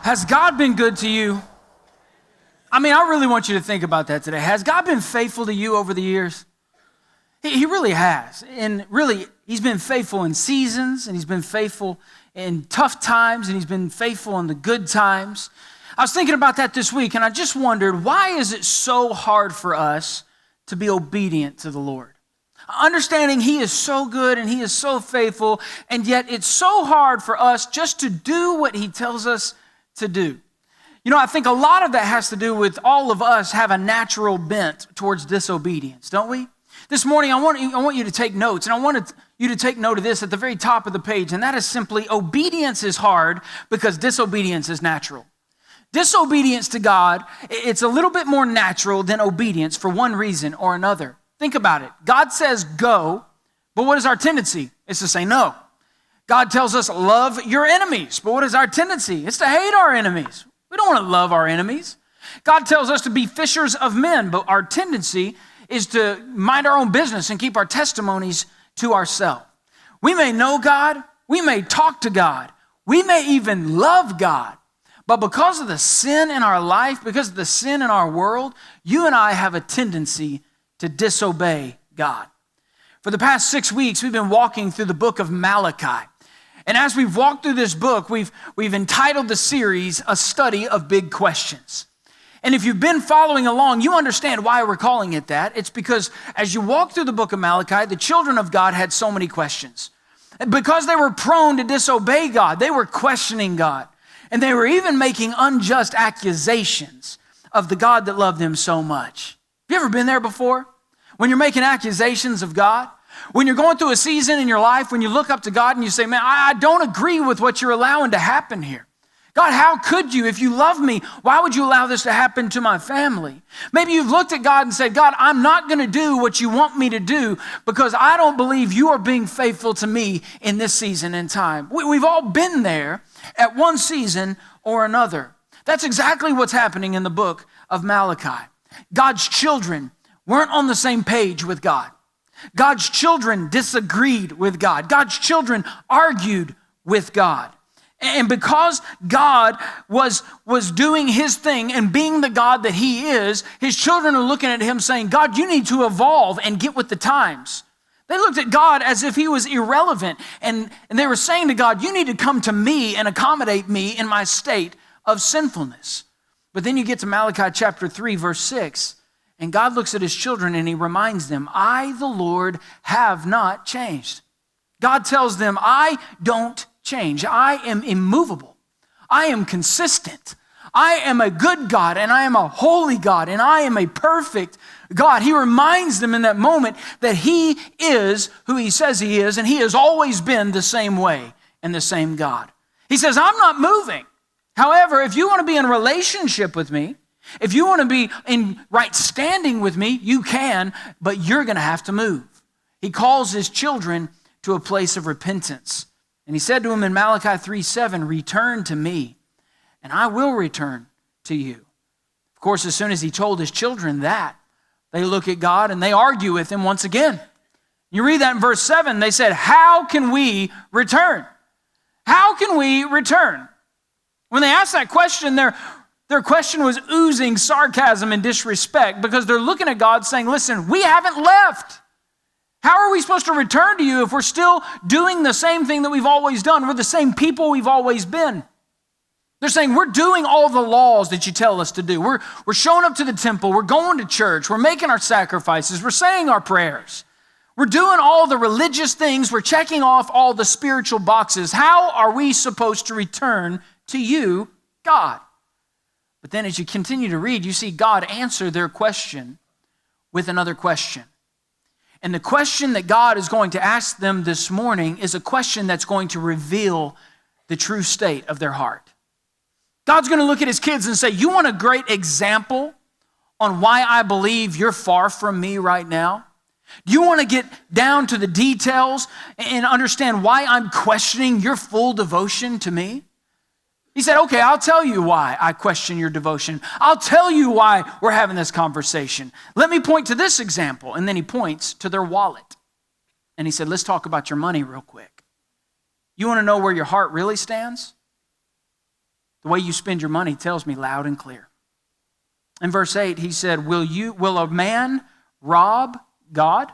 Has God been good to you? I mean, I really want you to think about that today. Has God been faithful to you over the years? He really has. And really, he's been faithful in seasons, and he's been faithful in tough times, and he's been faithful in the good times. I was thinking about that this week, and I just wondered, why is it so hard for us to be obedient to the Lord? Understanding he is so good and he is so faithful, and yet it's so hard for us just to do what he tells us to do. You know, I think a lot of that has to do with all of us have a natural bent towards disobedience, don't we? This morning, I want you to take notes, and I wanted you to take note of this at the very top of the page, and that is simply obedience is hard because disobedience is natural. Disobedience to God, it's a little bit more natural than obedience for one reason or another. Think about it. God says go, but what is our tendency? It's to say no. God tells us love your enemies, but what is our tendency? It's to hate our enemies. We don't want to love our enemies. God tells us to be fishers of men, but our tendency is to mind our own business and keep our testimonies to ourselves. We may know God, we may talk to God, we may even love God, but because of the sin in our life, because of the sin in our world, you and I have a tendency to disobey God. For the past 6 weeks, we've been walking through the book of Malachi. And as we've walked through this book, we've entitled the series, A Study of Big Questions. And if you've been following along, you understand why we're calling it that. It's because as you walk through the book of Malachi, the children of God had so many questions. Because they were prone to disobey God, they were questioning God. And they were even making unjust accusations of the God that loved them so much. Have you ever been there before? When you're making accusations of God? When you're going through a season in your life, when you look up to God and you say, man, I don't agree with what you're allowing to happen here. God, how could you? If you love me, why would you allow this to happen to my family? Maybe you've looked at God and said, God, I'm not going to do what you want me to do because I don't believe you are being faithful to me in this season and time. We've all been there at one season or another. That's exactly what's happening in the book of Malachi. God's children weren't on the same page with God. God's children disagreed with God. God's children argued with God. And because God was doing his thing and being the God that he is, his children are looking at him saying, God, you need to evolve and get with the times. They looked at God as if he was irrelevant. And they were saying to God, you need to come to me and accommodate me in my state of sinfulness. But then you get to Malachi chapter 3, verse 6, and God looks at his children and he reminds them, I, the Lord, have not changed. God tells them, I don't change. I am immovable. I am consistent. I am a good God, and I am a holy God, and I am a perfect God. He reminds them in that moment that he is who he says he is, and he has always been the same way and the same God. He says, I'm not moving. However, if you want to be in a relationship with me, if you want to be in right standing with me, you can, but you're going to have to move. He calls his children to a place of repentance. And he said to him in Malachi 3:7, return to me, and I will return to you. Of course, as soon as he told his children that, they look at God and they argue with him once again. You read that in verse 7, they said, how can we return? How can we return? When they asked that question, their question was oozing sarcasm and disrespect because they're looking at God saying, listen, we haven't left. How are we supposed to return to you if we're still doing the same thing that we've always done? We're the same people we've always been. They're saying we're doing all the laws that you tell us to do. We're showing up to the temple. We're going to church. We're making our sacrifices. We're saying our prayers. We're doing all the religious things. We're checking off all the spiritual boxes. How are we supposed to return to you, God? But then as you continue to read, you see God answer their question with another question. And the question that God is going to ask them this morning is a question that's going to reveal the true state of their heart. God's going to look at his kids and say, you want a great example on why I believe you're far from me right now? Do you want to get down to the details and understand why I'm questioning your full devotion to me? He said, okay, I'll tell you why I question your devotion. I'll tell you why we're having this conversation. Let me point to this example. And then he points to their wallet. And he said, let's talk about your money real quick. You want to know where your heart really stands? The way you spend your money tells me loud and clear. In verse 8, he said, will a man rob God?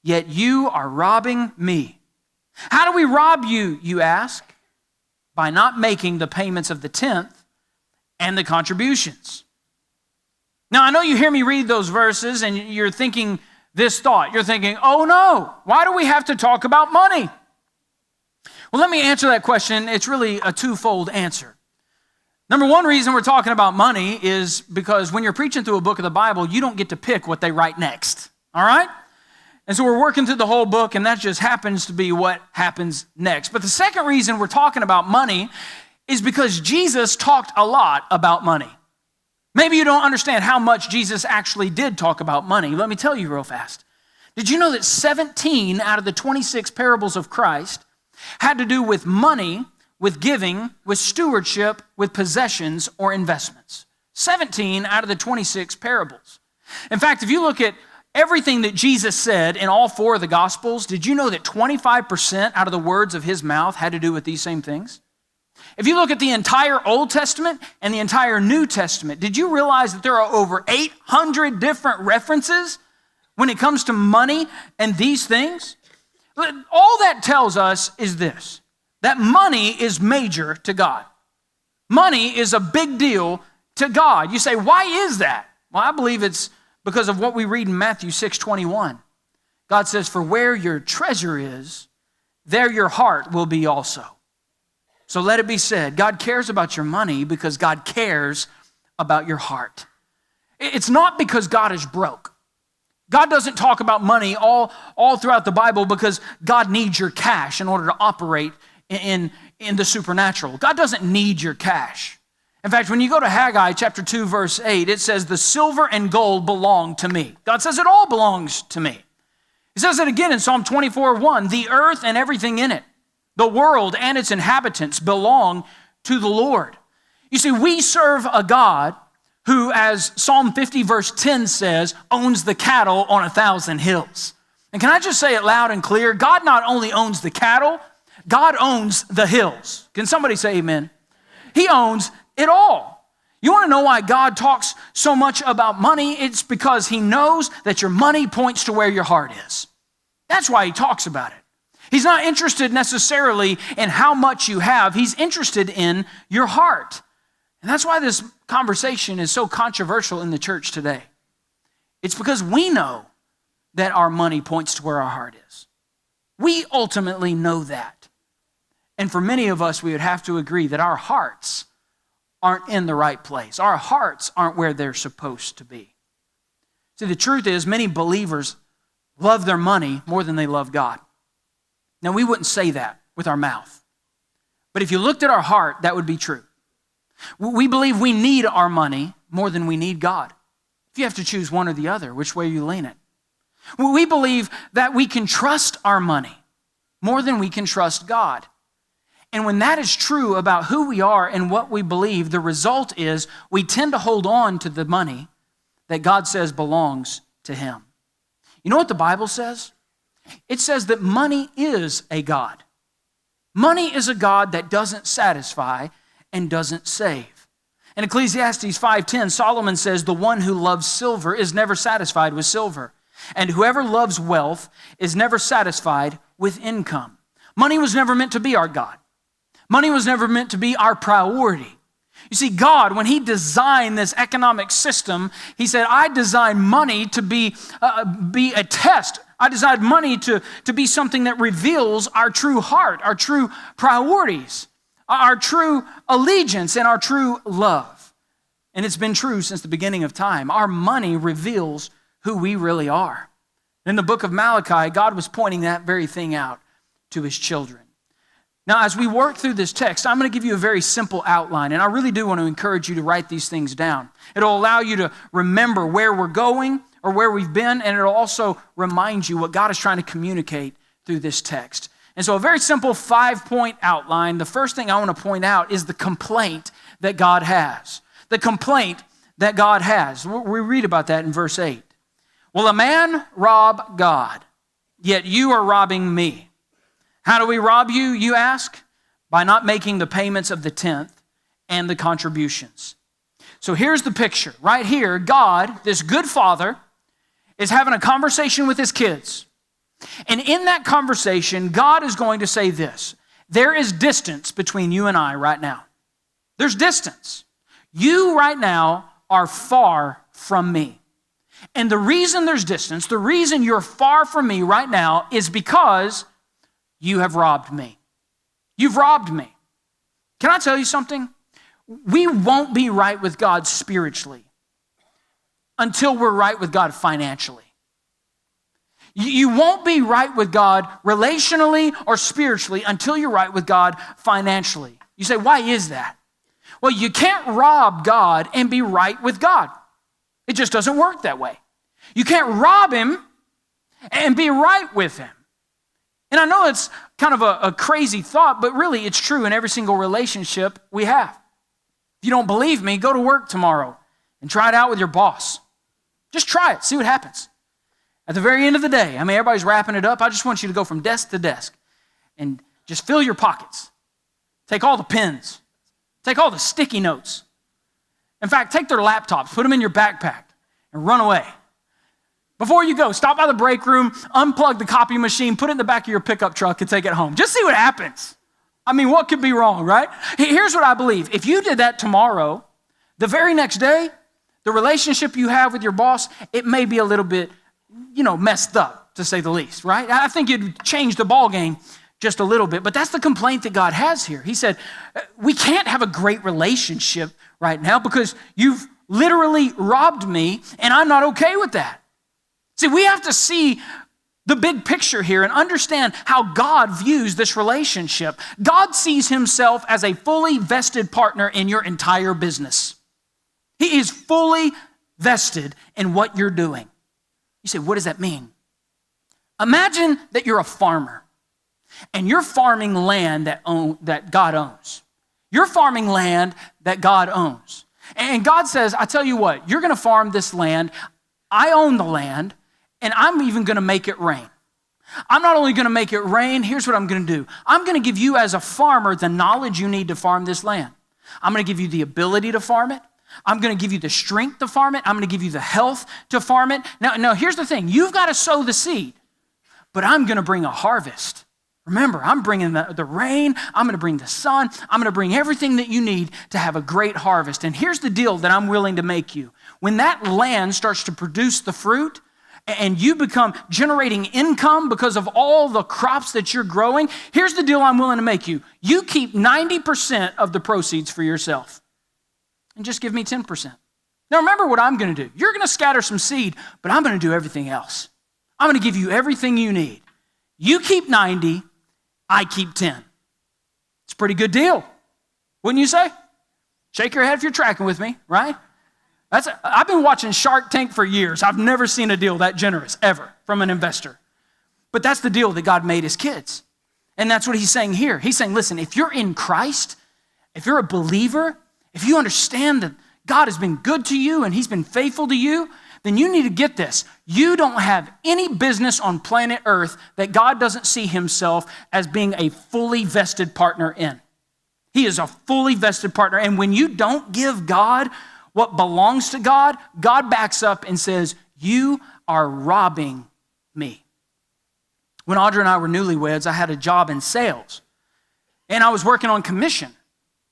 Yet you are robbing me. How do we rob you, you ask? By not making the payments of the 10th and the contributions. Now, I know you hear me read those verses and you're thinking this thought. You're thinking, oh no, why do we have to talk about money? Well, let me answer that question. It's really a twofold answer. Number one reason we're talking about money is because when you're preaching through a book of the Bible, you don't get to pick what they write next, all right? And so we're working through the whole book, and that just happens to be what happens next. But the second reason we're talking about money is because Jesus talked a lot about money. Maybe you don't understand how much Jesus actually did talk about money. Let me tell you real fast. Did you know that 17 out of the 26 parables of Christ had to do with money, with giving, with stewardship, with possessions or investments? 17 out of the 26 parables. In fact, if you look at everything that Jesus said in all four of the Gospels, did you know that 25% out of the words of his mouth had to do with these same things? If you look at the entire Old Testament and the entire New Testament, did you realize that there are over 800 different references when it comes to money and these things? All that tells us is this, that money is major to God. Money is a big deal to God. You say, why is that? Well, I believe it's because of what we read in Matthew 6:21. God says, for where your treasure is, there your heart will be also. So let it be said, God cares about your money because God cares about your heart. It's not because God is broke. God doesn't talk about money all throughout the Bible because God needs your cash in order to operate in the supernatural. God doesn't need your cash. In fact, when you go to Haggai chapter 2, verse 8, it says, the silver and gold belong to me. God says it all belongs to me. He says it again in Psalm 24:1, the earth and everything in it, the world and its inhabitants belong to the Lord. You see, we serve a God who, as Psalm 50 verse 10 says, owns the cattle on 1,000 hills. And can I just say it loud and clear? God not only owns the cattle, God owns the hills. Can somebody say amen? He owns it all. You want to know why God talks so much about money? It's because he knows that your money points to where your heart is. That's why he talks about it. He's not interested necessarily in how much you have. He's interested in your heart. And that's why this conversation is so controversial in the church today. It's because we know that our money points to where our heart is. We ultimately know that. And for many of us, we would have to agree that our hearts aren't in the right place. Our hearts aren't where they're supposed to be. See, the truth is, many believers love their money more than they love God. Now, we wouldn't say that with our mouth. But if you looked at our heart, that would be true. We believe we need our money more than we need God. If you have to choose one or the other, which way you lean it? We believe that we can trust our money more than we can trust God. And when that is true about who we are and what we believe, the result is we tend to hold on to the money that God says belongs to him. You know what the Bible says? It says that money is a god. Money is a god that doesn't satisfy and doesn't save. In Ecclesiastes 5:10, Solomon says, the one who loves silver is never satisfied with silver, and whoever loves wealth is never satisfied with income. Money was never meant to be our god. Money was never meant to be our priority. You see, God, when he designed this economic system, he said, I designed money to be a test. I designed money to be something that reveals our true heart, our true priorities, our true allegiance, and our true love. And it's been true since the beginning of time. Our money reveals who we really are. In the book of Malachi, God was pointing that very thing out to his children. Now, as we work through this text, I'm going to give you a very simple outline, and I really do want to encourage you to write these things down. It'll allow you to remember where we're going or where we've been, and it'll also remind you what God is trying to communicate through this text. And so a very simple 5-point outline. The first thing I want to point out is the complaint that God has. The complaint that God has. We read about that in verse 8. Will a man rob God? Yet you are robbing me. How do we rob you, you ask? By not making the payments of the 10th and the contributions. So here's the picture. Right here, God, this good father, is having a conversation with his kids. And in that conversation, God is going to say this: there is distance between you and I right now. There's distance. You right now are far from me. And the reason there's distance, the reason you're far from me right now is because you have robbed me. You've robbed me. Can I tell you something? We won't be right with God spiritually until we're right with God financially. You won't be right with God relationally or spiritually until you're right with God financially. You say, why is that? Well, you can't rob God and be right with God. It just doesn't work that way. You can't rob him and be right with him. And I know it's kind of a crazy thought, but really it's true in every single relationship we have. If you don't believe me, go to work tomorrow and try it out with your boss. Just try it, see what happens. At the very end of the day, everybody's wrapping it up. I just want you to go from desk to desk and just fill your pockets. Take all the pens. Take all the sticky notes. In fact, take their laptops, put them in your backpack, and run away. Before you go, stop by the break room, unplug the copy machine, put it in the back of your pickup truck, and take it home. Just see what happens. What could be wrong, right? Here's what I believe. If you did that tomorrow, the very next day, the relationship you have with your boss, it may be a little bit, messed up, to say the least, right? I think it'd change the ball game just a little bit, but that's the complaint that God has here. He said, we can't have a great relationship right now because you've literally robbed me, and I'm not okay with that. See, we have to see the big picture here and understand how God views this relationship. God sees himself as a fully vested partner in your entire business. He is fully vested in what you're doing. You say, what does that mean? Imagine that you're a farmer and you're farming land that God owns. You're farming land that God owns. And God says, I tell you what, you're going to farm this land. I own the land, and I'm even going to make it rain. I'm not only going to make it rain, here's what I'm going to do. I'm going to give you as a farmer the knowledge you need to farm this land. I'm going to give you the ability to farm it. I'm going to give you the strength to farm it. I'm going to give you the health to farm it. Now, here's the thing. You've got to sow the seed, but I'm going to bring a harvest. Remember, I'm bringing the rain. I'm going to bring the sun. I'm going to bring everything that you need to have a great harvest. And here's the deal that I'm willing to make you. When that land starts to produce the fruit and you become generating income because of all the crops that you're growing, here's the deal I'm willing to make you. You keep 90% of the proceeds for yourself. And just give me 10%. Now remember what I'm going to do. You're going to scatter some seed, but I'm going to do everything else. I'm going to give you everything you need. You keep 90, I keep 10. It's a pretty good deal, wouldn't you say? Shake your head if you're tracking with me, right? I've been watching Shark Tank for years. I've never seen a deal that generous, ever, from an investor. But that's the deal that God made his kids. And that's what he's saying here. He's saying, listen, if you're in Christ, if you're a believer, if you understand that God has been good to you and he's been faithful to you, then you need to get this. You don't have any business on planet Earth that God doesn't see himself as being a fully vested partner in. He is a fully vested partner. And when you don't give God what belongs to God, God backs up and says, you are robbing me. When Audra and I were newlyweds, I had a job in sales. And I was working on commission,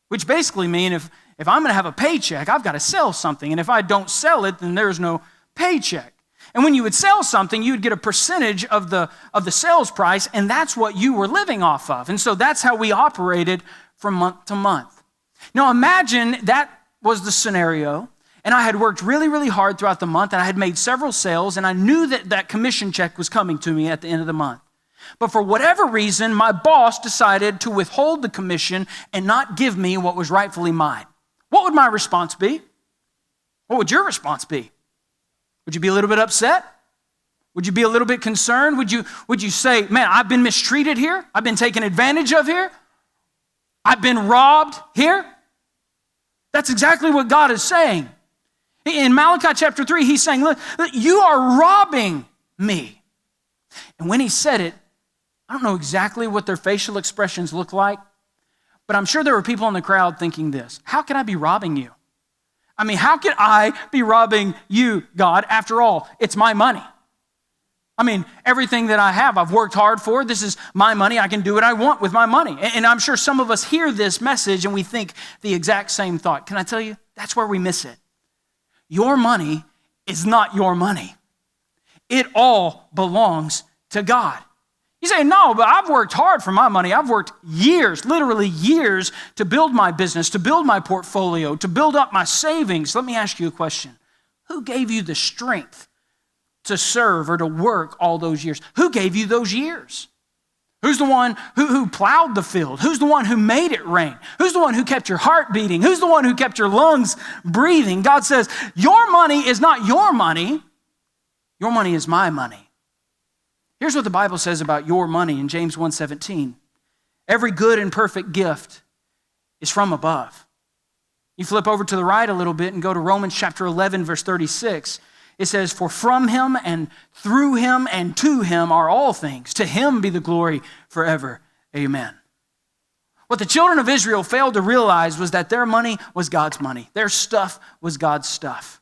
which basically means if I'm going to have a paycheck, I've got to sell something. And if I don't sell it, then there's no paycheck. And when you would sell something, you would get a percentage of the sales price, and that's what you were living off of. And so that's how we operated from month to month. Now imagine that was the scenario, and I had worked really, really hard throughout the month, and I had made several sales, and I knew that that commission check was coming to me at the end of the month. But for whatever reason, my boss decided to withhold the commission and not give me what was rightfully mine. What would my response be? What would your response be? Would you be a little bit upset? Would you be a little bit concerned? Would you say, man, I've been mistreated here? I've been taken advantage of here? I've been robbed here? That's exactly what God is saying. In Malachi chapter 3, he's saying, look, you are robbing me. And when he said it, I don't know exactly what their facial expressions look like, But I'm sure there were people in the crowd thinking this: how can I be robbing you? I mean, how can I be robbing you, God? After all, it's my money. I mean, everything that I have, I've worked hard for. This is my money. I can do what I want with my money. And I'm sure some of us hear this message and we think the exact same thought. Can I tell you? That's where we miss it. Your money is not your money. It all belongs to God. You say, no, but I've worked hard for my money. I've worked years, literally years, to build my business, to build my portfolio, to build up my savings. Let me ask you a question. Who gave you the strength to serve or to work all those years? Who gave you those years? Who's the one who plowed the field? Who's the one who made it rain? Who's the one who kept your heart beating? Who's the one who kept your lungs breathing? God says, your money is not your money. Your money is my money. Here's what the Bible says about your money in James 1:17. Every good and perfect gift is from above. You flip over to the right a little bit and go to Romans chapter 11, verse 36. It says, for from him and through him and to him are all things. To him be the glory forever. Amen. What the children of Israel failed to realize was that their money was God's money. Their stuff was God's stuff.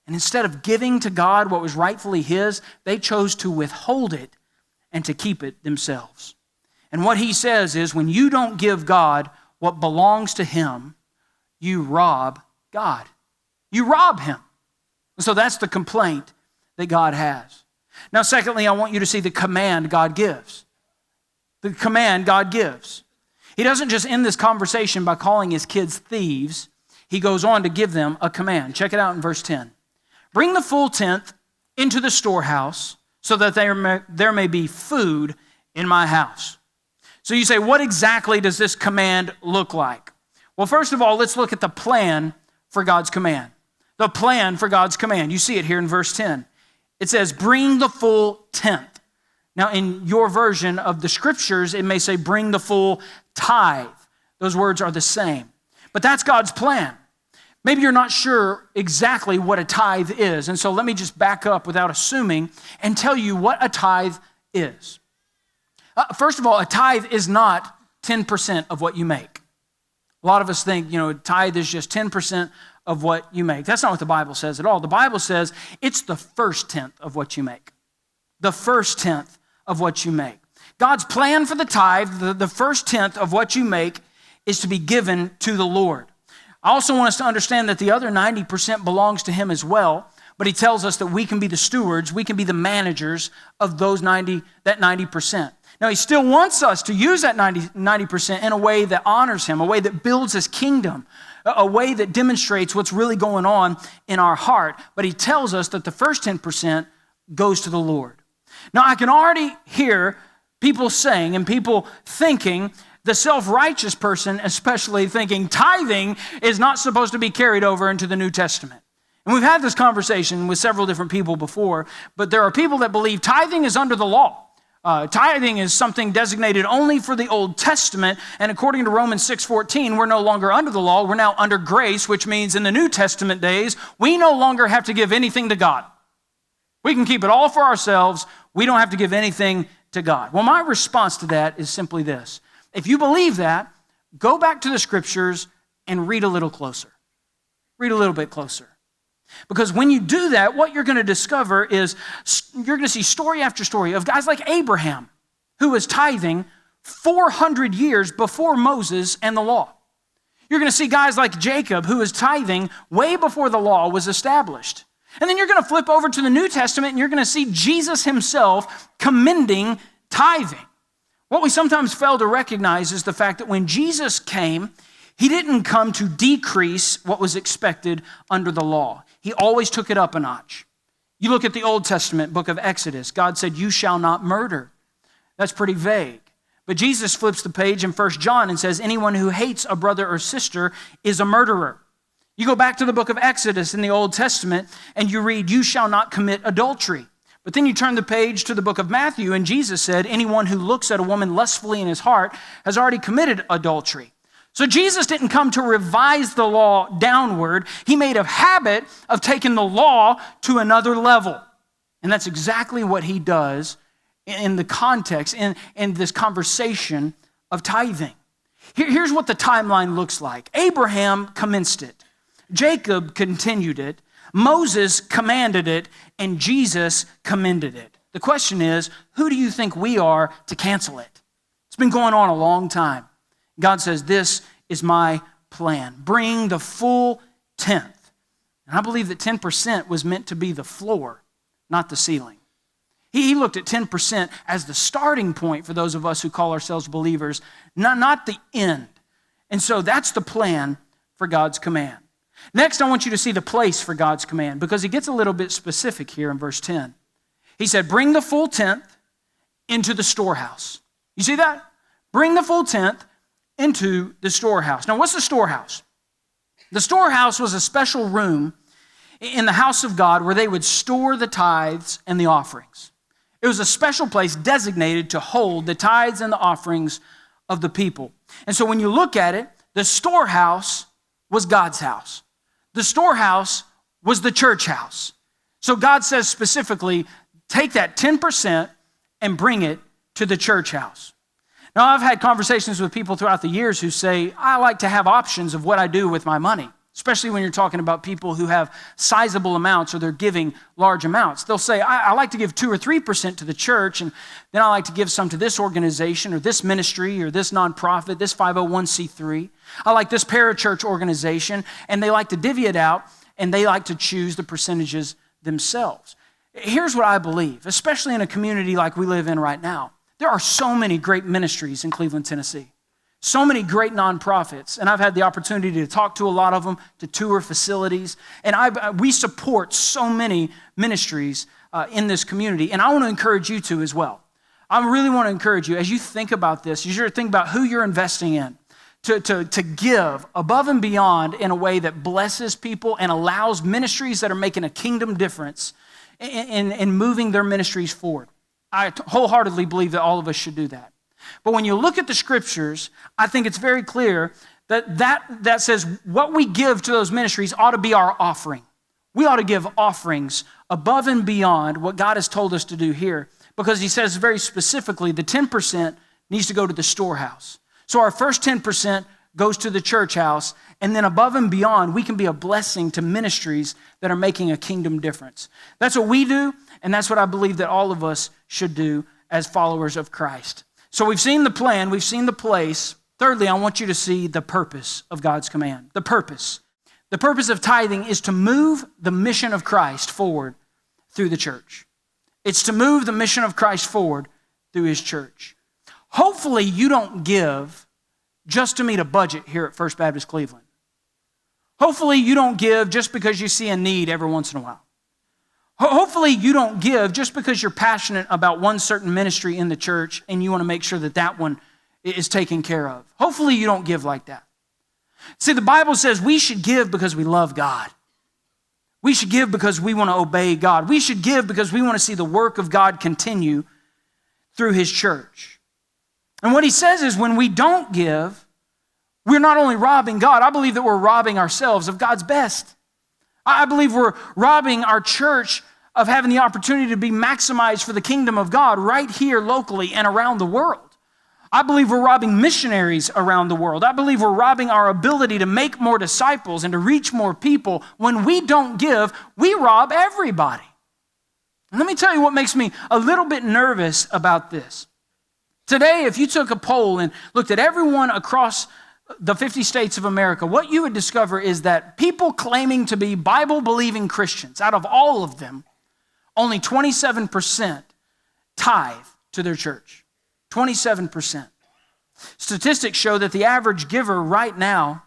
And instead of giving to God what was rightfully his, they chose to withhold it and to keep it themselves. And what he says is, when you don't give God what belongs to him, you rob God. You rob him. And so that's the complaint that God has. Now, secondly, I want you to see the command God gives. The command God gives. He doesn't just end this conversation by calling his kids thieves. He goes on to give them a command. Check it out in verse 10. Bring the full tenth into the storehouse so that there may be food in my house. So you say, what exactly does this command look like? Well, first of all, let's look at the plan for God's command. The plan for God's command. You see it here in verse 10. It says, bring the full tenth. Now, in your version of the scriptures, it may say, bring the full tithe. Those words are the same. But that's God's plan. Maybe you're not sure exactly what a tithe is. And so let me just back up without assuming and tell you what a tithe is. First of all, a tithe is not 10% of what you make. A lot of us think, a tithe is just 10% of what you make. That's not what the Bible says at all. The Bible says it's the first tenth of what you make. The first tenth of what you make. God's plan for the tithe, the first tenth of what you make, is to be given to the Lord. I also want us to understand that the other 90% belongs to him as well, but he tells us that we can be the stewards, we can be the managers of that 90%. Now, he still wants us to use that 90% in a way that honors him, a way that builds his kingdom, a way that demonstrates what's really going on in our heart. But he tells us that the first 10% goes to the Lord. Now, I can already hear people saying and people thinking, the self-righteous person especially, thinking tithing is not supposed to be carried over into the New Testament. And we've had this conversation with several different people before, but there are people that believe tithing is under the law. Tithing is something designated only for the Old Testament, and according to Romans 6:14, we're no longer under the law, we're now under grace, which means in the New Testament days, we no longer have to give anything to God. We can keep it all for ourselves. We don't have to give anything to God. Well, my response to that is simply this. If you believe that, go back to the scriptures and read a little closer. Read a little bit closer. Because when you do that, what you're going to discover is you're going to see story after story of guys like Abraham, who was tithing 400 years before Moses and the law. You're going to see guys like Jacob, who was tithing way before the law was established. And then you're going to flip over to the New Testament and you're going to see Jesus himself commending tithing. What we sometimes fail to recognize is the fact that when Jesus came, he didn't come to decrease what was expected under the law. He always took it up a notch. You look at the Old Testament book of Exodus. God said, you shall not murder. That's pretty vague. But Jesus flips the page in 1 John and says, anyone who hates a brother or sister is a murderer. You go back to the book of Exodus in the Old Testament and you read, you shall not commit adultery. But then you turn the page to the book of Matthew and Jesus said, anyone who looks at a woman lustfully in his heart has already committed adultery. So Jesus didn't come to revise the law downward. He made a habit of taking the law to another level. And that's exactly what he does in the context, in this conversation of tithing. Here's what the timeline looks like. Abraham commenced it. Jacob continued it. Moses commanded it. And Jesus commended it. The question is, who do you think we are to cancel it? It's been going on a long time. God says, this is my plan. Bring the full tenth. And I believe that 10% was meant to be the floor, not the ceiling. He looked at 10% as the starting point for those of us who call ourselves believers, not the end. And so that's the plan for God's command. Next, I want you to see the place for God's command, because he gets a little bit specific here in verse 10. He said, bring the full tenth into the storehouse. You see that? Bring the full tenth into the storehouse. Now, what's the storehouse? The storehouse was a special room in the house of God where they would store the tithes and the offerings. It was a special place designated to hold the tithes and the offerings of the people. And so when you look at it, the storehouse was God's house. The storehouse was the church house. So God says specifically, take that 10% and bring it to the church house. Now, I've had conversations with people throughout the years who say, I like to have options of what I do with my money, especially when you're talking about people who have sizable amounts or they're giving large amounts. They'll say, I like to give 2 or 3% to the church, and then I like to give some to this organization or this ministry or this nonprofit, this 501c3. I like this parachurch organization, and they like to divvy it out, and they like to choose the percentages themselves. Here's what I believe, especially in a community like we live in right now. There are so many great ministries in Cleveland, Tennessee. So many great nonprofits, and I've had the opportunity to talk to a lot of them, to tour facilities, and we support so many ministries in this community, and I want to encourage you to as well. I really want to encourage you, as you think about this, as you think about who you're investing in, to give above and beyond in a way that blesses people and allows ministries that are making a kingdom difference in moving their ministries forward. I wholeheartedly believe that all of us should do that. But when you look at the scriptures, I think it's very clear that says what we give to those ministries ought to be our offering. We ought to give offerings above and beyond what God has told us to do here, because he says very specifically the 10% needs to go to the storehouse. So our first 10% goes to the church house, and then above and beyond, we can be a blessing to ministries that are making a kingdom difference. That's what we do, and that's what I believe that all of us should do as followers of Christ. So we've seen the plan, we've seen the place. Thirdly, I want you to see the purpose of God's command. The purpose. The purpose of tithing is to move the mission of Christ forward through the church. It's to move the mission of Christ forward through his church. Hopefully you don't give just to meet a budget here at First Baptist Cleveland. Hopefully you don't give just because you see a need every once in a while. Hopefully you don't give just because you're passionate about one certain ministry in the church and you want to make sure that that one is taken care of. Hopefully you don't give like that. See, the Bible says we should give because we love God. We should give because we want to obey God. We should give because we want to see the work of God continue through his church. And what he says is when we don't give, we're not only robbing God, I believe that we're robbing ourselves of God's best. I believe we're robbing our church of having the opportunity to be maximized for the kingdom of God right here locally and around the world. I believe we're robbing missionaries around the world. I believe we're robbing our ability to make more disciples and to reach more people. When we don't give, we rob everybody. And let me tell you what makes me a little bit nervous about this. Today, if you took a poll and looked at everyone across the 50 states of America, what you would discover is that people claiming to be Bible-believing Christians, out of all of them, only 27% tithe to their church. 27%. Statistics show that the average giver right now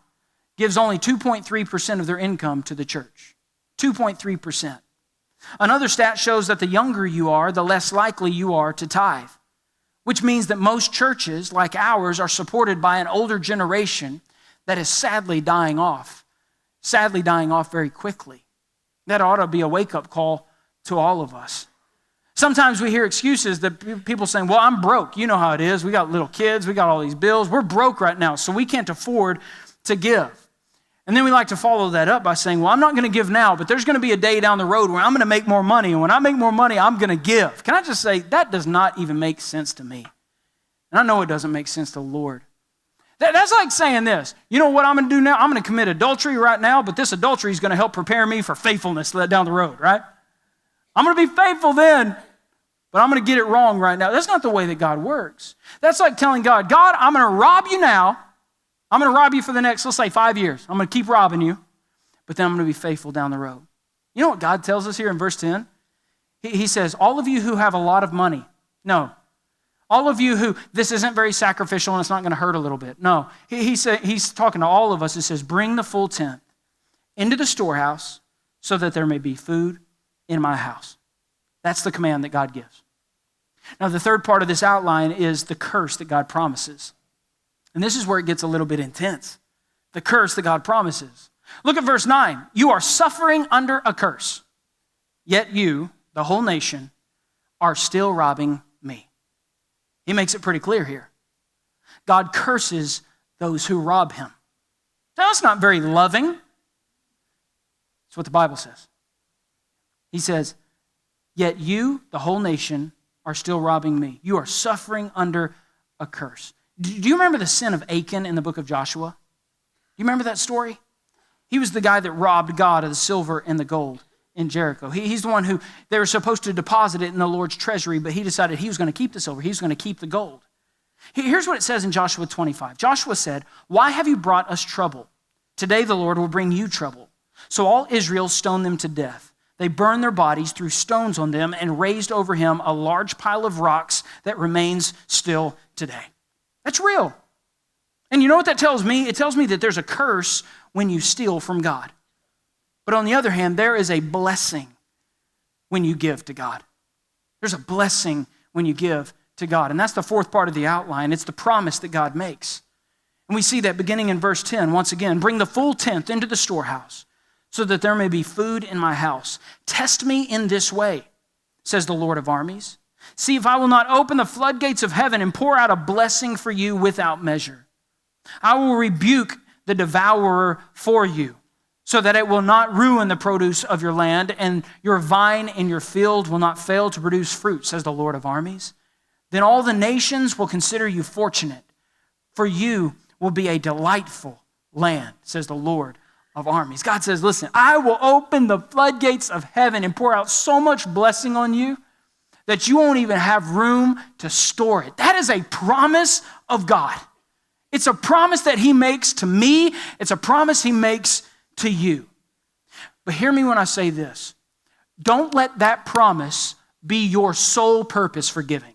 gives only 2.3% of their income to the church. 2.3%. Another stat shows that the younger you are, the less likely you are to tithe, which means that most churches like ours are supported by an older generation that is sadly dying off very quickly. That ought to be a wake-up call to all of us. Sometimes we hear excuses that people saying, well, I'm broke. You know how it is. We got little kids. We got all these bills. We're broke right now, so we can't afford to give. And then we like to follow that up by saying, well, I'm not going to give now, but there's going to be a day down the road where I'm going to make more money. And when I make more money, I'm going to give. Can I just say, that does not even make sense to me. And I know it doesn't make sense to the Lord. That's like saying this. You know what I'm going to do now? I'm going to commit adultery right now, but this adultery is going to help prepare me for faithfulness down the road, right? I'm going to be faithful then, but I'm going to get it wrong right now. That's not the way that God works. That's like telling God, God, I'm going to rob you now. I'm going to rob you for the next, let's say, 5 years. I'm going to keep robbing you, but then I'm going to be faithful down the road. You know what God tells us here in verse 10? He says, all of you who have a lot of money. No. All of you who, this isn't very sacrificial and it's not going to hurt a little bit. No. He's talking to all of us. It says, bring the full tenth into the storehouse so that there may be food in my house. That's the command that God gives. Now, the third part of this outline is the curse that God promises. And this is where it gets a little bit intense. The curse that God promises. Look at verse 9. You are suffering under a curse, yet you, the whole nation, are still robbing me. He makes it pretty clear here. God curses those who rob him. Now, that's not very loving. That's what the Bible says. He says, yet you, the whole nation, are still robbing me. You are suffering under a curse. Do you remember the sin of Achan in the book of Joshua? Do you remember that story? He was the guy that robbed God of the silver and the gold in Jericho. He's the one who, they were supposed to deposit it in the Lord's treasury, but he decided he was going to keep the silver. He was going to keep the gold. Here's what it says in Joshua 25. Joshua said, why have you brought us trouble? Today the Lord will bring you trouble. So all Israel stoned them to death. They burned their bodies, threw stones on them, and raised over him a large pile of rocks that remains still today. That's real. And you know what that tells me? It tells me that there's a curse when you steal from God. But on the other hand, there is a blessing when you give to God. There's a blessing when you give to God. And that's the fourth part of the outline. It's the promise that God makes. And we see that beginning in verse 10, once again, bring the full tenth into the storehouse so that there may be food in my house. Test me in this way, says the Lord of armies. See if I will not open the floodgates of heaven and pour out a blessing for you without measure. I will rebuke the devourer for you, so that it will not ruin the produce of your land, and your vine in your field will not fail to produce fruit, says the Lord of armies. Then all the nations will consider you fortunate, for you will be a delightful land, says the Lord of armies. God says, listen, I will open the floodgates of heaven and pour out so much blessing on you that you won't even have room to store it. That is a promise of God. It's a promise that he makes to me. It's a promise he makes to you. But hear me when I say this. Don't let that promise be your sole purpose for giving.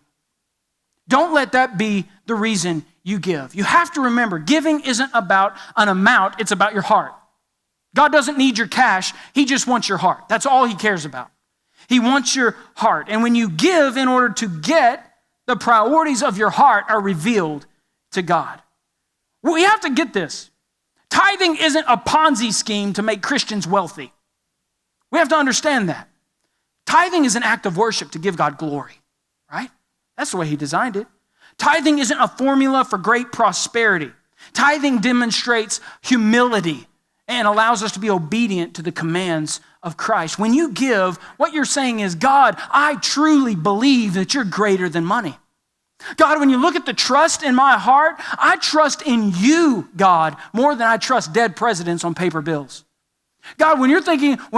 Don't let that be the reason you give. You have to remember, giving isn't about an amount, it's about your heart. God doesn't need your cash, he just wants your heart. That's all he cares about. He wants your heart. And when you give in order to get, the priorities of your heart are revealed to God. We have to get this. Tithing isn't a Ponzi scheme to make Christians wealthy. We have to understand that. Tithing is an act of worship to give God glory, right? That's the way he designed it. Tithing isn't a formula for great prosperity. Tithing demonstrates humility and allows us to be obedient to the commands of Christ. When you give, what you're saying is, God, I truly believe that you're greater than money. God, when you look at the trust in my heart, I trust in you, God, more than I trust dead presidents on paper bills. God, when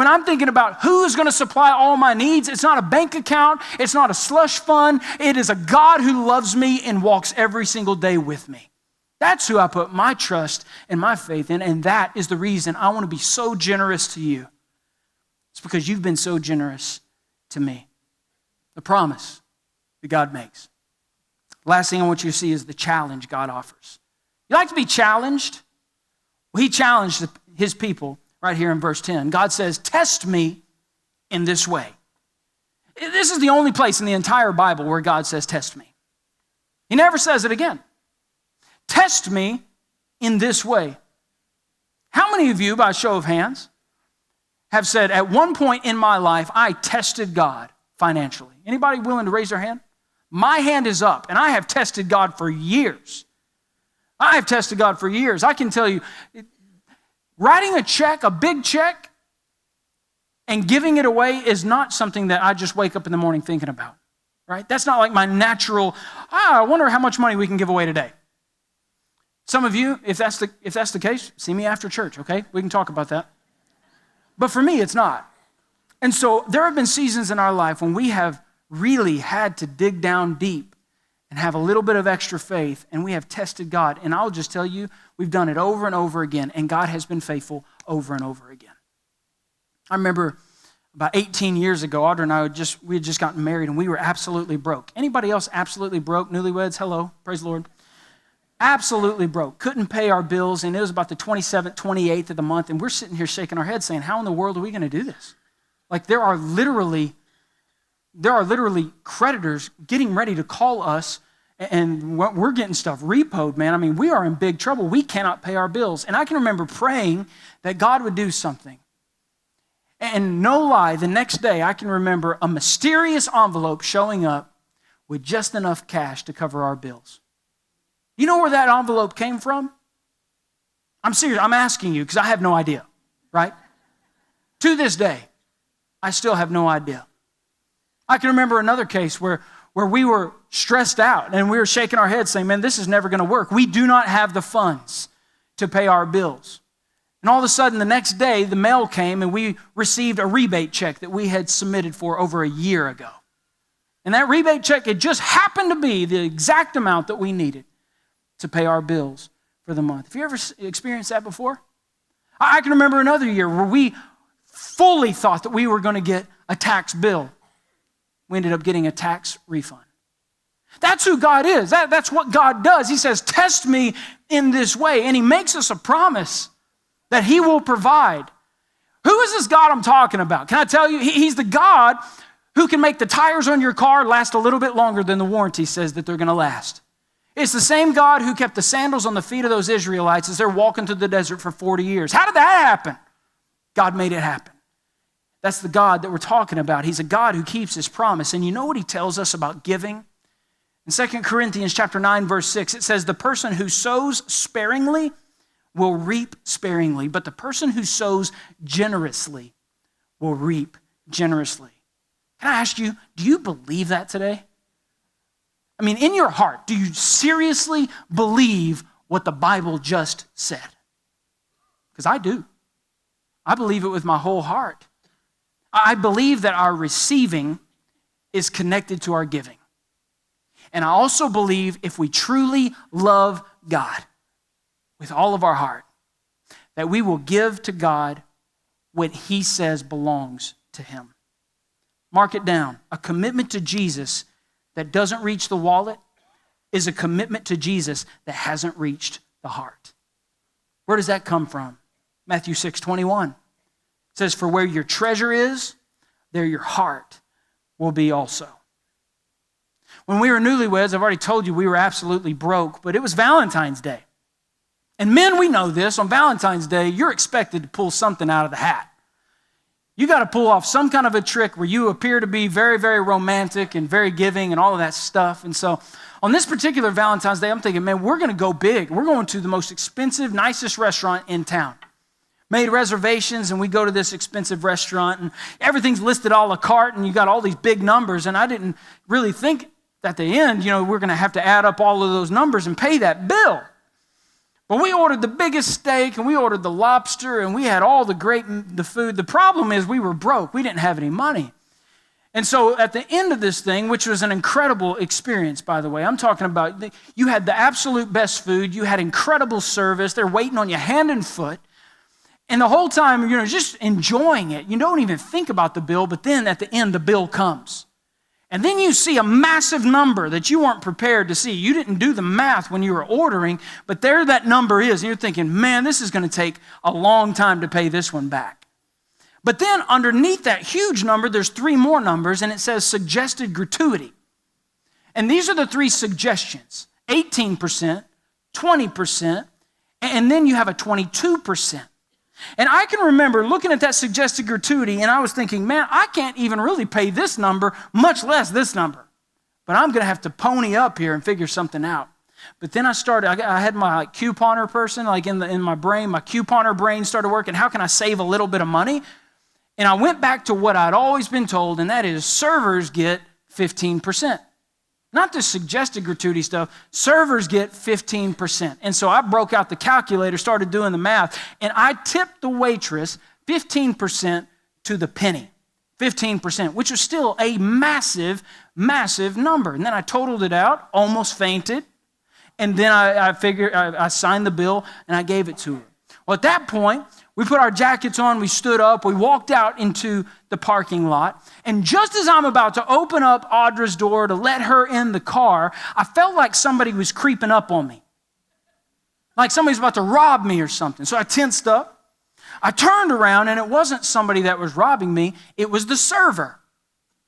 I'm thinking about who's going to supply all my needs, it's not a bank account, it's not a slush fund, it is a God who loves me and walks every single day with me. That's who I put my trust and my faith in, and that is the reason I want to be so generous to you. It's because you've been so generous to me. The promise that God makes. Last thing I want you to see is the challenge God offers. You like to be challenged? Well, he challenged his people right here in verse 10. God says, test me in this way. This is the only place in the entire Bible where God says, test me. He never says it again. Test me in this way. How many of you, by a show of hands, have said, at one point in my life, I tested God financially? Anybody willing to raise their hand? My hand is up, and I have tested God for years. I have tested God for years. I can tell you, writing a check, a big check, and giving it away is not something that I just wake up in the morning thinking about, right? That's not like my natural, I wonder how much money we can give away today. Some of you, if that's the case, see me after church, okay? We can talk about that. But for me, it's not. And so there have been seasons in our life when we have really had to dig down deep and have a little bit of extra faith, and we have tested God. And I'll just tell you, we've done it over and over again, and God has been faithful over and over again. I remember about 18 years ago, Audra and I we had just gotten married, and we were absolutely broke. Anybody else absolutely broke? Newlyweds, hello, praise the Lord. Absolutely broke. Couldn't pay our bills, and it was about the 27th, 28th of the month, and we're sitting here shaking our heads saying, how in the world are we going to do this? Like there are literally creditors getting ready to call us, and we're getting stuff repoed, man. I mean, we are in big trouble. We cannot pay our bills. And I can remember praying that God would do something. And no lie, the next day I can remember a mysterious envelope showing up with just enough cash to cover our bills. You know where that envelope came from? I'm serious, I'm asking you because I have no idea, right? To this day, I still have no idea. I can remember another case where we were stressed out and we were shaking our heads saying, man, this is never going to work. We do not have the funds to pay our bills. And all of a sudden, the next day, the mail came and we received a rebate check that we had submitted for over a year ago. And that rebate check, it just happened to be the exact amount that we needed to pay our bills for the month. Have you ever experienced that before? I can remember another year where we fully thought that we were going to get a tax bill. We ended up getting a tax refund. That's who God is. That's what God does. He says, test me in this way. And he makes us a promise that he will provide. Who is this God I'm talking about? Can I tell you? He's the God who can make the tires on your car last a little bit longer than the warranty says that they're going to last. It's the same God who kept the sandals on the feet of those Israelites as they're walking through the desert for 40 years. How did that happen? God made it happen. That's the God that we're talking about. He's a God who keeps his promise. And you know what he tells us about giving? In 2 Corinthians chapter 9, verse 6, it says, the person who sows sparingly will reap sparingly, but the person who sows generously will reap generously. Can I ask you, do you believe that today? I mean, in your heart, do you seriously believe what the Bible just said? Because I do. I believe it with my whole heart. I believe that our receiving is connected to our giving. And I also believe if we truly love God with all of our heart, that we will give to God what he says belongs to him. Mark it down. A commitment to Jesus that doesn't reach the wallet is a commitment to Jesus that hasn't reached the heart. Where does that come from? Matthew 6:21. It says, for where your treasure is, there your heart will be also. When we were newlyweds, I've already told you we were absolutely broke, but it was Valentine's Day. And men, we know this, on Valentine's Day, you're expected to pull something out of the hat. You got to pull off some kind of a trick where you appear to be very, very romantic and very giving and all of that stuff. And so on this particular Valentine's Day, I'm thinking, man, we're going to go big. We're going to the most expensive, nicest restaurant in town. Made reservations, and we go to this expensive restaurant, and everything's listed a la carte, and you got all these big numbers, and I didn't really think at the end, we're going to have to add up all of those numbers and pay that bill. But we ordered the biggest steak, and we ordered the lobster, and we had all the food. The problem is we were broke. We didn't have any money. And so at the end of this thing, which was an incredible experience, by the way, I'm talking about, you had the absolute best food. You had incredible service. They're waiting on you hand and foot. And the whole time, just enjoying it. You don't even think about the bill, but then at the end, the bill comes. And then you see a massive number that you weren't prepared to see. You didn't do the math when you were ordering, but there that number is. And you're thinking, man, this is going to take a long time to pay this one back. But then underneath that huge number, there's 3 more numbers, and it says suggested gratuity. And these are the 3 suggestions: 18%, 20%, and then you have a 22%. And I can remember looking at that suggested gratuity, and I was thinking, man, I can't even really pay this number, much less this number. But I'm going to have to pony up here and figure something out. But then I had my couponer person, in my brain, my couponer brain started working. How can I save a little bit of money? And I went back to what I'd always been told, and that is servers get 15%. Not the suggested gratuity stuff. Servers get 15%. And so I broke out the calculator, started doing the math, and I tipped the waitress 15% to the penny. 15%, which was still a massive, massive number. And then I totaled it out, almost fainted. And then I signed the bill and I gave it to her. Well, at that point, we put our jackets on, we stood up, we walked out into the parking lot. And just as I'm about to open up Audra's door to let her in the car, I felt like somebody was creeping up on me. Like somebody's about to rob me or something. So I tensed up. I turned around and it wasn't somebody that was robbing me, it was the server.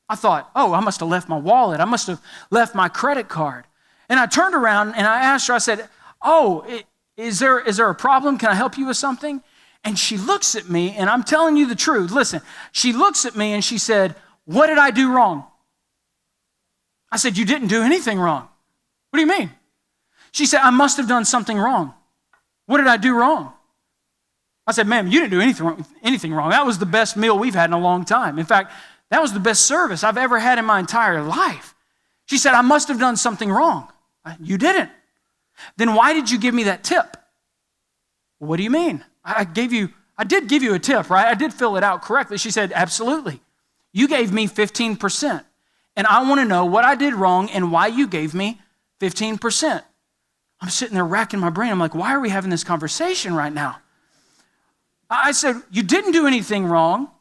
I thought, oh, I must have left my wallet. I must have left my credit card. And I turned around and I asked her, I said, oh, is there a problem? Can I help you with something? And she looks at me, and I'm telling you the truth. Listen, she looks at me and she said, what did I do wrong? I said, you didn't do anything wrong. What do you mean? She said, I must have done something wrong. What did I do wrong? I said, ma'am, you didn't do anything wrong. That was the best meal we've had in a long time. In fact, that was the best service I've ever had in my entire life. She said, I must have done something wrong. You didn't. Then why did you give me that tip? What do you mean? I did give you a tip, right? I did fill it out correctly. She said, absolutely. You gave me 15%. And I want to know what I did wrong and why you gave me 15%. I'm sitting there racking my brain. I'm like, why are we having this conversation right now? I said, you didn't do anything wrong.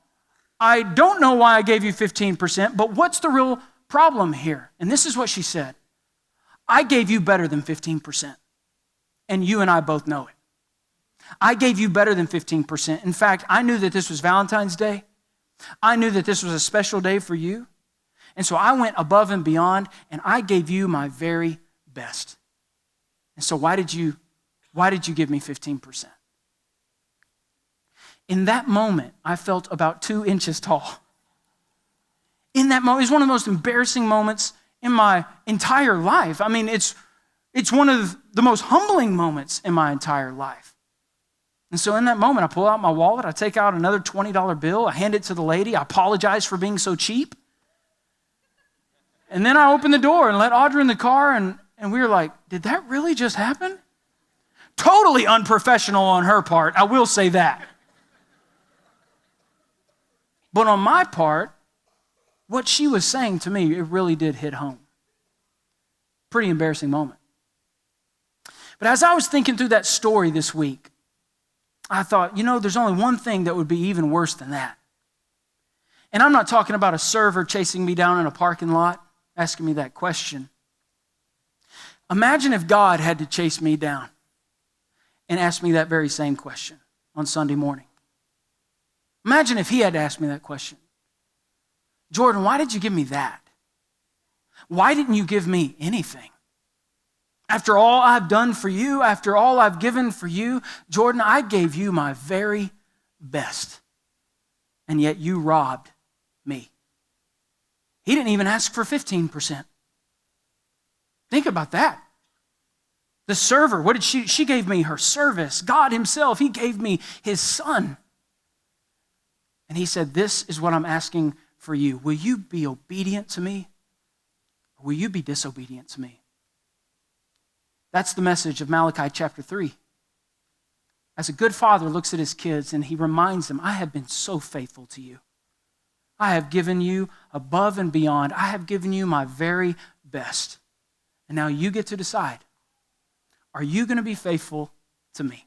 I don't know why I gave you 15%, but what's the real problem here? And this is what she said. I gave you better than 15%. And you and I both know it. I gave you better than 15%. In fact, I knew that this was Valentine's Day. I knew that this was a special day for you. And so I went above and beyond, and I gave you my very best. And so why did you give me 15%? In that moment, I felt about 2 inches tall. In that moment, it was one of the most embarrassing moments in my entire life. I mean, it's one of the most humbling moments in my entire life. And so in that moment, I pull out my wallet, I take out another $20 bill, I hand it to the lady, I apologize for being so cheap. And then I open the door and let Audra in the car, and we were like, did that really just happen? Totally unprofessional on her part, I will say that. But on my part, what she was saying to me, it really did hit home. Pretty embarrassing moment. But as I was thinking through that story this week, I thought, there's only one thing that would be even worse than that. And I'm not talking about a server chasing me down in a parking lot, asking me that question. Imagine if God had to chase me down and ask me that very same question on Sunday morning. Imagine if he had to ask me that question. Jordan, why did you give me that? Why didn't you give me anything? After all I've done for you, after all I've given for you, Jordan, I gave you my very best. And yet you robbed me. He didn't even ask for 15%. Think about that. The server, what did she? She gave me her service. God himself, he gave me his son. And he said, this is what I'm asking for you. Will you be obedient to me? Or will you be disobedient to me? That's the message of Malachi chapter 3. As a good father looks at his kids and he reminds them, I have been so faithful to you. I have given you above and beyond. I have given you my very best. And now you get to decide, are you going to be faithful to me?